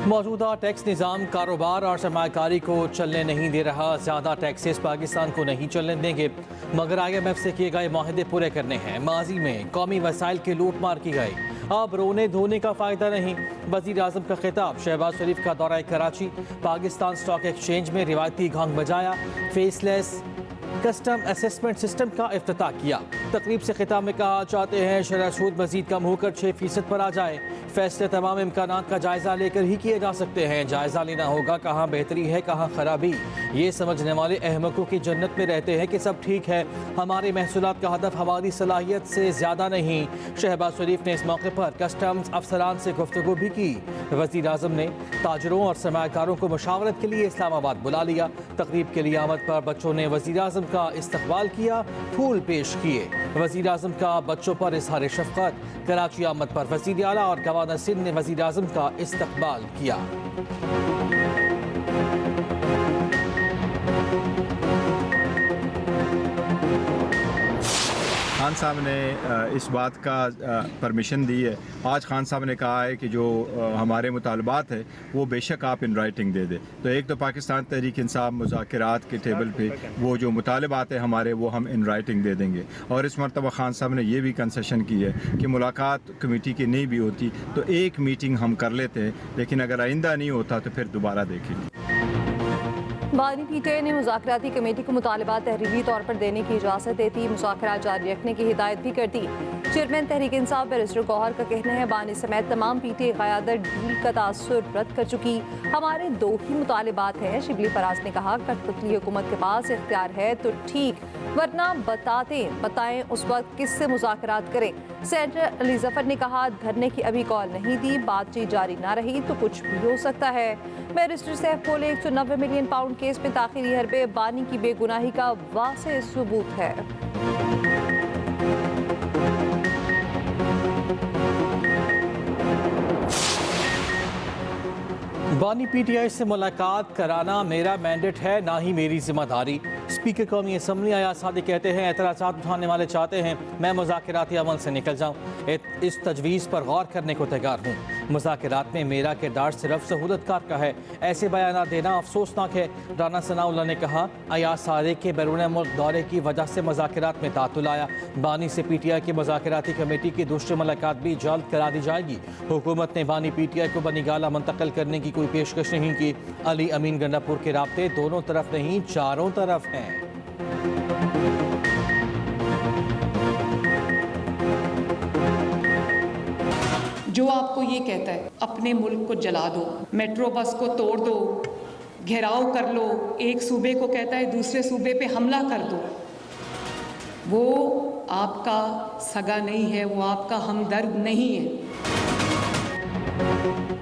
मौजूदा टैक्स निज़ाम कारोबार और सरमाकारी को चलने नहीं दे रहा। ज़्यादा टैक्सेस पाकिस्तान को नहीं चलने देंगे, मगर IMF से किए गए माहिदे पूरे करने हैं। माजी में कौमी वसाइल की लूट मार की गई, अब रोने धोने का फ़ायदा नहीं। वज़ीर आज़म का खिताब। शहबाज शरीफ का दौरा कराची। पाकिस्तान स्टॉक एक्सचेंज में रिवायती घोंघ बजाया। फेसलेस कस्टम असेसमेंट सिस्टम का इफ्तिताह किया। तकरीब से खिताब में कहा, चाहते हैं शरह सूद मजीद कम होकर 6% पर आ जाए। फैसले तमाम इम्कानात का जायजा लेकर ही किए जा सकते हैं। जायजा लेना होगा कहाँ बेहतरी है कहाँ खराबी। ये समझने वाले अहमकों की जन्नत में रहते हैं कि सब ठीक है। हमारे महसूलात का हदफ हमारी सलाहियत से ज़्यादा नहीं। शहबाज शरीफ ने इस मौके पर कस्टम्स अफसरान से गुफ्तगू भी की। वज़ीर आज़म ने ताजरों और सरमायाकारों को मुशावरत के लिए इस्लामाबाद बुला लिया। तकरीब के लिए आमद पर बच्चों ने वज़ीर आज़म का इस्तकबाल किया, फूल पेश किए। वज़ीर आज़म का बच्चों पर इज़हार शफ़क़त। कराची आमद पर वज़ीर आला और गवर्नर सिंध ने वज़ीर आज़म का इस्तकबाल किया। खान साहब ने इस बात का परमिशन दी है। आज खान साहब ने कहा है कि जो हमारे मुतालबात है वो बेशक आप इन राइटिंग दे दे। तो एक तो पाकिस्तान तहरीक इंसाफ मुज़ाकरात के टेबल पे वो जो मुतालबात है हमारे वो हम इन राइटिंग दे देंगे। और इस मरतबा खान साहब ने ये भी कंसेशन की है कि मुलाकात कमेटी की नहीं भी होती तो एक मीटिंग हम कर लेते हैं, लेकिन अगर आइंदा नहीं होता तो फिर दोबारा देखेंगे। बानी पीटीआई ने मुज़ाकराती कमेटी को मुतालबात तहरीरी तौर पर देने की इजाज़त देती, मुज़ाकरात जारी रखने की हिदायत भी करती। चेयरमैन तहरीक इंसाफ बैरिस्टर गौहर का कहना है, बानी समेत तमाम पीटीआई क़यादत डील का तासुर रद्द कर चुकी। हमारे दो ही मुतालबात हैं। शिबली फराज ने कहा, कठपुतली हुकूमत के पास इख्तियार है तो ठीक, वरना बताएं उस वक्त किससे मुज़ाकरात करें। सेनेटर अली जफर ने कहा, धरने की अभी कॉल नहीं दी, बातचीत जारी ना रही तो कुछ भी हो सकता है। बैरिस्टर सैफ बोले, 190 मिलियन पाउंड केस में ताख़ीरी हरबे बानी की बेगुनाही का वाज़ेह सबूत है। बानी पीटीआई से मुलाकात कराना मेरा मैंडेट है, ना ही मेरी जिम्मेदारी। स्पीकर कौमी असम्बली अयाज सादी कहते हैं, एतराज़ात उठाने वाले चाहते हैं मैं मुज़ाकराती अमल से निकल जाऊँ। इस तजवीज़ पर गौर करने को तैयार हूँ। मुज़ाकरात में मेरा किरदार सिर्फ सहूलतकार का है, ऐसे बयान देना अफसोसनाक है। राना सनाउल्लाह ने कहा, अयाज सादी के बैरून मुल्क दौरे की वजह से मुज़ाकरात में तातुल आया। बानी से पीटीआई की मुज़ाकराती कमेटी की दूसरी मुलाकात भी जल्द करा दी जाएगी। हुकूमत ने बानी पीटीआई को बनीगाला मुंतकिल करने की कोई पेशकश नहीं की। अली अमीन गंडापुर के राब्ते दोनों तरफ नहीं चारों तरफ हैं। जो आपको ये कहता है अपने मुल्क को जला दो, मेट्रो बस को तोड़ दो, घेराव कर लो, एक सूबे को कहता है दूसरे सूबे पे हमला कर दो, वो आपका सगा नहीं है, वो आपका हमदर्द नहीं है।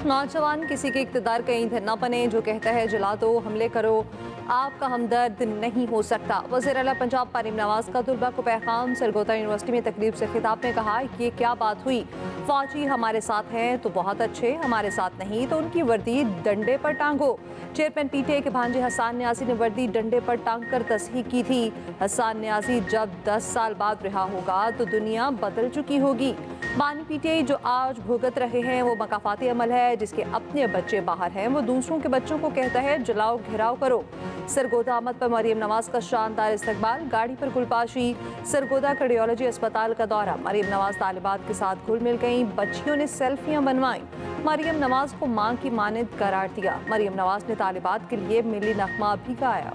नौजवान किसी के इक़्तिदार का ईंधन न बने। जो कहता है जला दो, हमले करो, आपका हमदर्द नहीं हो सकता। वज़ीर आला पंजाब मरीम नवाज़ का तुलबा को पैगाम। सरगोदा यूनिवर्सिटी में तकरीब से खिताब में कहा, ये क्या बात हुई, फौजी हमारे साथ हैं तो बहुत अच्छे, हमारे साथ नहीं तो उनकी वर्दी डंडे पर टांगो। चेयरमैन पीटीआई के भांजे हसन न्याजी ने वर्दी डंडे पर टांग कर तस्हीह की थी। हसन न्याजी जब 10 साल बाद रिहा होगा तो दुनिया बदल चुकी होगी। बानी पीटीआई जो आज भुगत रहे हैं वो मकाफाती अमल है। जिसके अपने बच्चे बाहर हैं वो दूसरों के बच्चों को कहता है जलाओ घेराव करो। सरगोदा आमद पर मरीम नवाज का शानदार इस्तकबाल, गाड़ी पर गुलपाशी। सरगोदा कार्डियोलॉजी अस्पताल का दौरा, मरीम नवाज तालिबात के साथ घुल मिल गईं। बच्चियों ने सेल्फियां बनवाईं। मरीम नवाज को मां की मानद करार दिया। मरीम नवाज ने तालिबात के लिए मिली नगमा भी गाया।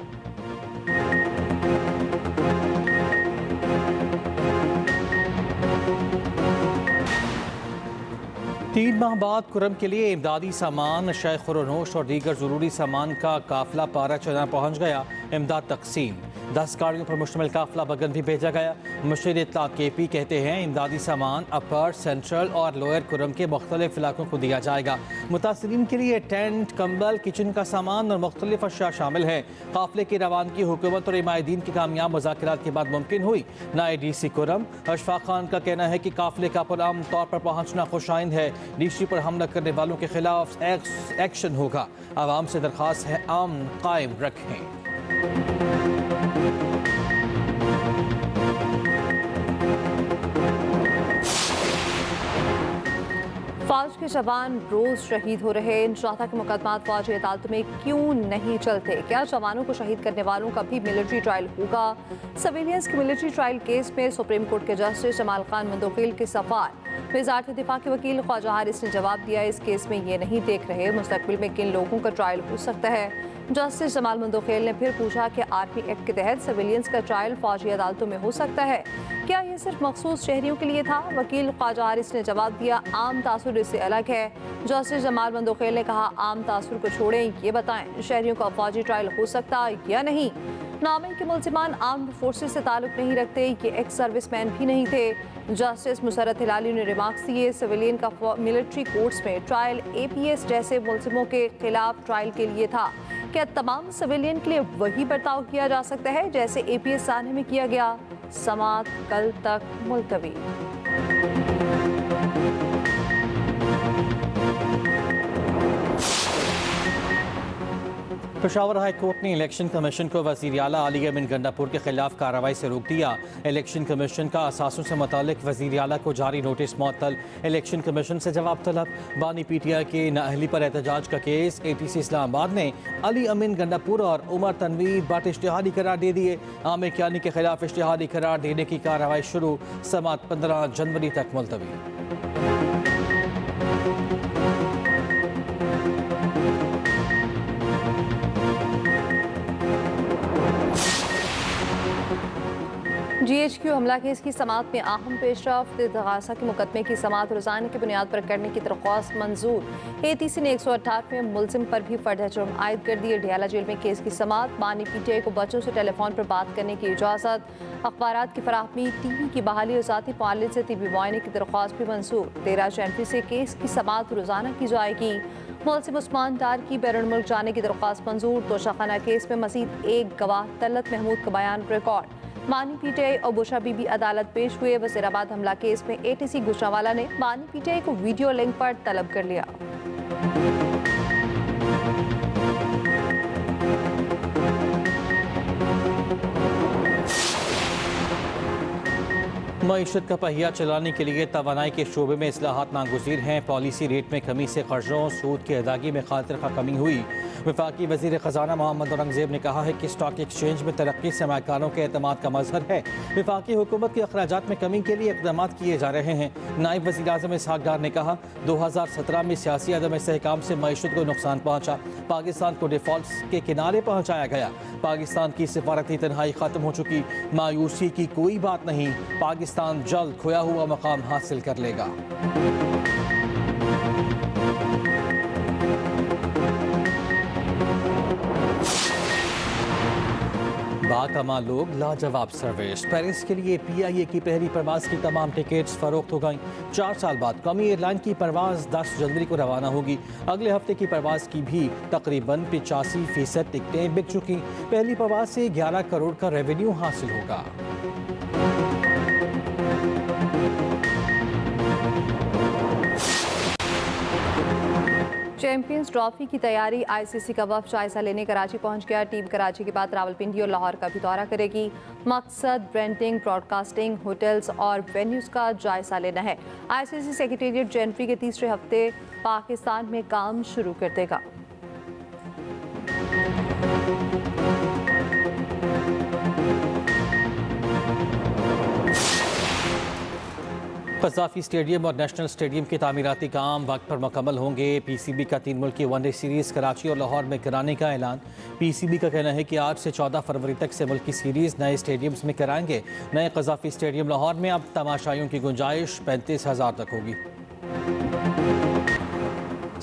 3 माह बाद कुरम के लिए इमदादी सामान, शय खुरोनोश और दीगर ज़रूरी सामान का काफिला पारा चना पहुँच गया। इमदाद तकसीम, 10 गाड़ियों पर मुश्तमिल काफिला बगन भी भेजा गया। मुशीर इत्तलात KP कहते हैं, इमदादी सामान अपर, सेंट्रल और लोअर कुरम के मुख्तलिफ इलाकों को दिया जाएगा। मुतासरीन के लिए टेंट, कंबल, किचन का सामान और मुख्तलिफ अशिया शामिल है। काफिले की रवानगी हुकूमत और इमायदीन की कामयाब मुज़ाकरात के बाद मुमकिन हुई। नाए DC कुरम अशफाक खान का कहना है कि काफिले का पुरअमन तौर पर पहुँचना खुशाइंद है। DC पर हमला करने वालों के खिलाफ एक्शन होगा। आवाम से दरख्वास्त है अमन कायम रखें। फौज के जवान रोज शहीद हो रहे, इन शहादा के मुकदमात फौजी अदालतों में क्यों नहीं चलते? क्या जवानों को शहीद करने वालों का भी मिलिट्री ट्रायल होगा? सिविलियंस के मिलिट्री ट्रायल केस में सुप्रीम कोर्ट के जस्टिस जमाल खान मंदोखेल के सवाल वजारत दिफा के वकील ख्वाजा हारिस ने जवाब दिया, इस केस में ये नहीं देख रहे मुस्तकबिल में किन लोगों का ट्रायल हो सकता है। जस्टिस जमाल मंदोखेल ने फिर पूछा कि आर्मी एक्ट के तहत सिविलियंस का ट्रायल फौजी अदालतों में हो सकता है, क्या ये सिर्फ मखसूस शहरियों के लिए था? वकील ख्वाजा हारिस ने जवाब दिया, आम तासुर इससे अलग है। जस्टिस जमाल मंदोखेल ने कहा, आम तासुर को छोड़ें, ये बताएं शहरियों का फौजी ट्रायल हो सकता या नहीं? नामे के मुल्जिमान आर्म्ड फोर्सेस से ताल्लुक नहीं रखते, ये एक्स सर्विसमैन भी नहीं थे। जस्टिस मुसरत हिलाली ने रिमार्क्स दिए, सिविलियन का मिलिट्री कोर्ट्स में ट्रायल APS जैसे मुल्जिमों के खिलाफ ट्रायल के लिए था। क्या तमाम सिविलियन के लिए वही बर्ताव किया जा सकता है जैसे APS साने में किया गया? समाअत कल तक मुलतवी। पेशावर हाई कोर्ट ने इलेक्शन कमीशन को वज़ीर आला अली अमीन गंडापुर के खिलाफ कार्रवाई से रोक दिया। इलेक्शन कमीशन का असासों से मुतालिक वज़ीर आला को जारी नोटिस मुअत्तल, इलेक्शन कमीशन से जवाब तलब। बानी PTI के नाअहली पर एहतजाज का केस ATC इस्लामाबाद ने अली अमीन गंडापुर और उमर तनवीर बट इश्तिहारी करार दे दिए। आमिर कियानी के खिलाफ इश्तिहारी करार देने की कार्रवाई शुरू, समाअत 15 जनवरी तक मुलतवी। GHQ हमला केस की समाअत में अहम पेशरफ्त, इस्तग़ासा के मुकदमे की समाअत रोजाना की बुनियाद पर करने की दरख्वास्त मंजूर। ATC ने 118वें मुलजिम पर भी फर्द जुर्म आयद कर दिए। डियाला जेल में केस की समाअत, बानी PTI को बच्चों से टेलीफोन पर बात करने की इजाज़त, अखबारात की फराहमी, TV की बहाली और ज़ाती मुआलिज से TV मुआयने की दरख्वास्त भी मंजूर। 13 जनवरी से केस की समाअत रोजाना की जाएगी। मुल्जिम उस्मान डार की बैरून मुल्क जाने की दरख्वास्त मंजूर। तोशाखाना केस में मजीद एक गवाह तलत महमूद का बयान रिकॉर्ड। बानी PTI और बुशरा बीबी अदालत पेश हुए। वज़ीराबाद हमला केस में ATC गुजरांवाला ने बानी PTI को वीडियो लिंक पर तलब कर लिया। मईशत का पहिया चलाने के लिए तवानाई के शोबे में इस्लाहात नागुज़ीर हैं। पॉलिसी रेट में कमी से कर्जों सूद की अदायगी में खातिर का कमी हुई। वफाकी वज़ीर ख़जाना मोहम्मद औरंगज़ेब ने कहा है कि स्टॉक एक्सचेंज में तरक्की सरमायाकारों के एतमाद का मजहर है। वफाकी हुकूमत के अखराजात में कमी के लिए इक़दाम किए जा रहे हैं। नायब वज़ीर आज़म इसहाक़ डार ने कहा, 2017 में सियासी अदम इस्तेहकाम से मईशत को नुकसान पहुँचा, पाकिस्तान को डिफ़ॉल्ट के किनारे पहुँचाया गया। पाकिस्तान की सिफारती तन्हाई ख़त्म हो चुकी, मायूसी की कोई बात नहीं, पाकिस्तान जल्द खोया हुआ मकाम हासिल कर लेगा। बाकमाल लोग, लाजवाब सर्विस। पेरिस के लिए PIA की पहली परवाज़ की तमाम टिकट्स फरोख्त हो गईं। 4 साल बाद कौमी एयरलाइन की परवाज़ 10 जनवरी को रवाना होगी। अगले हफ्ते की परवाज़ की भी तकरीबन 85% टिकटें बिक चुकी। पहली परवाज़ से 11 करोड़ का रेवेन्यू हासिल होगा। चैंपियंस ट्रॉफी की तैयारी, ICC का वफ़द जायजा लेने कराची पहुंच गया। टीम कराची के बाद रावलपिंडी और लाहौर का भी दौरा करेगी। मकसद ब्रांडिंग, ब्रॉडकास्टिंग, होटल्स और वेन्यूज़ का जायजा लेना है। ICC सेक्रेटेरिएट जनवरी के तीसरे हफ्ते पाकिस्तान में काम शुरू कर देगा। क़ज़ाफ़ी स्टेडियम और नेशनल स्टेडियम के तामीराती काम वक्त पर मुकम्मल होंगे। PCB का 3 मुल्की वनडे सीरीज़ कराची और लाहौर में कराने का ऐलान। PCB का कहना है कि 8 से 14 फरवरी तक से मुल्क की सीरीज़ नए स्टेडियम्स में कराएंगे। नए क़ज़ाफ़ी स्टेडियम लाहौर में अब तमाशाइयों की गुंजाइश 35,000 तक होगी।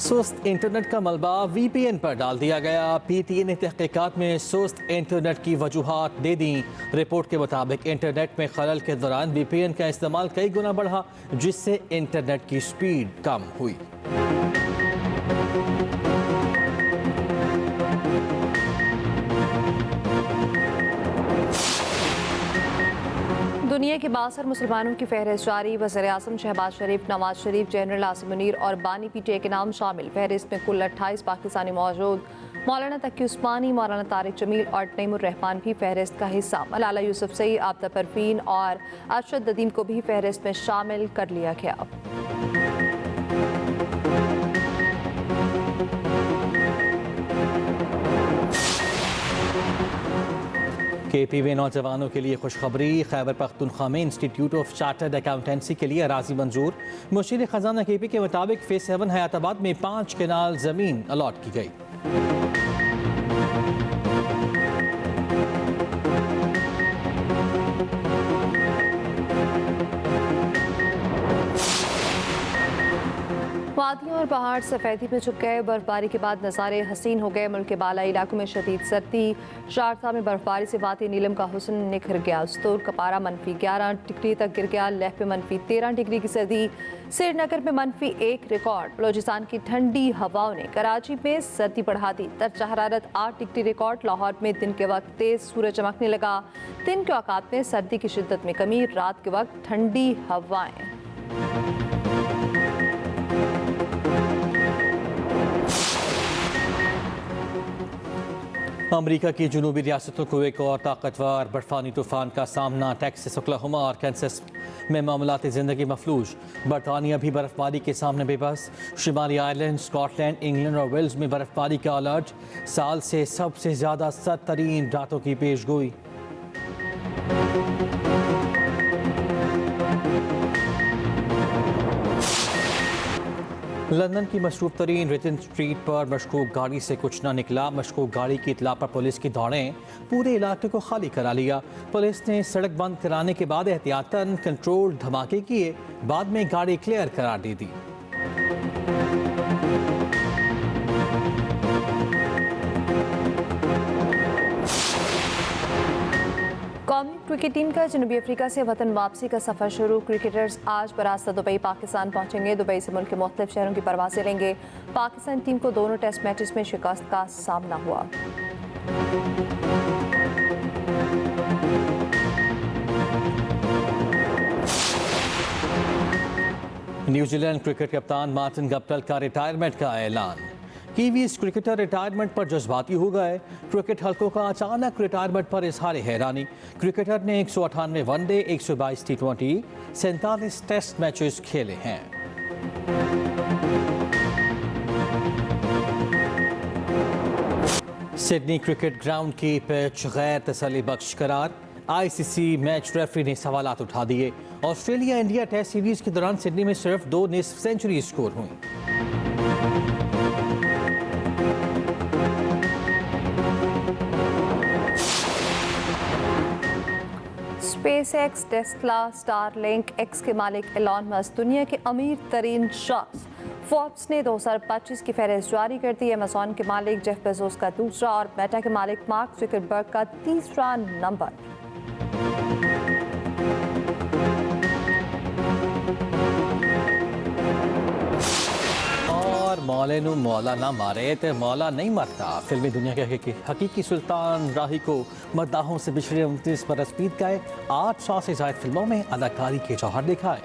सुस्त इंटरनेट का मलबा VPN पर डाल दिया गया। PTI ने तहकीकात में सुस्त इंटरनेट की वजूहात दे दी। रिपोर्ट के मुताबिक इंटरनेट में खलल के दौरान VPN का इस्तेमाल कई गुना बढ़ा, जिससे इंटरनेट की स्पीड कम हुई। दुनिया के 62 मुसलमानों की फहरिस्त जारी। वज़ीर-ए-आज़म शहबाज शरीफ, नवाज शरीफ, जनरल आसिम मुनीर और बानी PTI के नाम शामिल। फहरिस्त में कुल 28 पाकिस्तानी मौजूद। मौलाना तकी उस्मानी, मौलाना तारिक जमील और तैमूर रहमान भी फहरिस्त का हिस्सा। मलाला यूसुफजई, आबिदा परवीन और अरशद नदीम को भी फहरिस्त में शामिल कर लिया गया। KP में नौजवानों के लिए खुशखबरी। खैबर पख्तूनख्वा में इंस्टीट्यूट ऑफ चार्टर्ड अकाउंटेंसी के लिए अराजी मंजूर। मुशीर खजाना KP के मुताबिक फेज 7 हयाताबाद में 5 केनाल जमीन अलॉट की गई। वादियाँ और पहाड़ सफ़ेदी में छुप गए। बर्फबारी के बाद नज़ारे हसीन हो गए। मुल्क के बालाई इलाकों में शदीद सर्दी। शारजा में बर्फबारी से वादी नीलम का हुस्न निखर गया। स्तूर का पारा -11 डिग्री तक गिर गया। लेह पे -13 डिग्री की सर्दी। श्रीनगर में -1 रिकॉर्ड। बलोचिस्तान की ठंडी हवाओं ने कराची में सर्दी बढ़ा दी। दर्जा हरारत 8 डिग्री रिकॉर्ड। लाहौर में दिन के वक्त तेज सूरज चमकने लगा। दिन के औकात में सर्दी की शिद्दत में कमी। रात के वक्त ठंडी हवाएं। अमरीका की जनूबी रियासतों को एक और ताकतवर बर्फानी तूफान का सामना। टेक्सास, ओक्लाहोमा और कैंसस में मामलात ज़िंदगी मफलूज। बरतानिया भी बर्फबारी के सामने बेबस। शुमाली आयरलैंड, स्कॉटलैंड, इंग्लैंड और वेल्स में बर्फबारी का अलर्ट। साल से सबसे ज़्यादा सर्द तरीन रातों की पेशगोई। लंदन की मशरूफ तरीन रिटन स्ट्रीट पर मशकूक गाड़ी से कुछ न निकला। मशकूक गाड़ी की इतला पर पुलिस की दौड़ें पूरे इलाके को खाली करा लिया। पुलिस ने सड़क बंद कराने के बाद एहतियातन कंट्रोल धमाके किए। बाद में गाड़ी क्लियर करार दे दी। कौमी क्रिकेट टीम का जनूबी अफ्रीका से वतन वापसी का सफ़र शुरू। क्रिकेटर्स आज बरास्ता दुबई पाकिस्तान पहुंचेंगे। दुबई से मुल्क के मुख्तलिफ शहरों की परवाज़ें लेंगे। पाकिस्तान टीम को दोनों टेस्ट मैचेस में शिकस्त का सामना हुआ। न्यूजीलैंड क्रिकेट कप्तान मार्टिन गप्टिल का रिटायरमेंट का ऐलान। कीवीज क्रिकेटर रिटायरमेंट पर जज्बाती हो गए। क्रिकेट हल्कों का अचानक रिटायरमेंट पर इजहार हैरानी। क्रिकेटर ने 198 वनडे, 122 T20, 47 टेस्ट मैचेस खेले हैं। सिडनी क्रिकेट ग्राउंड की पिच गैर तसल्ली बख्श करार। ICC मैच रेफरी ने सवालात उठा दिए। ऑस्ट्रेलिया इंडिया टेस्ट सीरीज के दौरान सिडनी में सिर्फ 2 निस्फ सेंचुरी स्कोर हुई। SpaceX, टेस्ला, स्टारलिंक, एक्स के मालिक एलॉन मस्क दुनिया के अमीर तरीन शख्स। फोर्ब्स ने 2025 की फहरिस्त जारी कर दी। अमेजॉन के मालिक जेफ बेजोस का दूसरा और मेटा के मालिक मार्क जुकरबर्ग का तीसरा नंबर। और मौले नु मौला ना मारे तो मौला नहीं मरता। फिल्मी दुनिया के हकीकी सुल्तान राही को मद्दाहों से बिछड़े 29 बरस बीत गए। 800 से ज़ायद फिल्मों में अदाकारी के जौहर दिखाए।